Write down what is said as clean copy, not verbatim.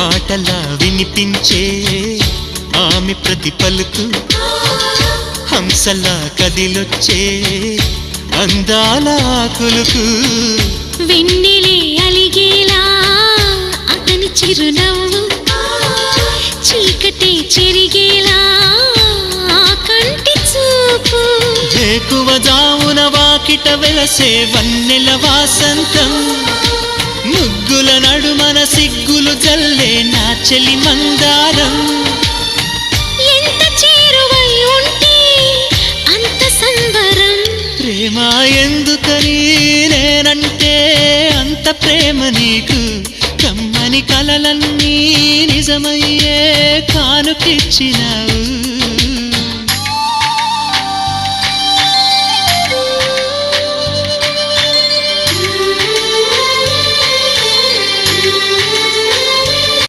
పాటలా వినిపించే ఆమె ప్రతి పలుకు హంసలా కదిలొచ్చే అందాల కులుకు వెన్నెలే అలిగేలా అతని చిరునవ్వు చీకటే చెరిగేలా కంటి చూపు వేకువ జామున వాకిట వెలసే వన్నెల వాసంతం ముగ్గుల నడుమన సిగ్గులు జల్లే నా చెలి మందారం ఎంత చేరువై ఉంటే అంత సంబరం ప్రేమ ఎందుకని నేనంటే అంత ప్రేమ నీకు కమ్మని కలలన్నీ నిజమయ్యే కానుకిచ్చినావు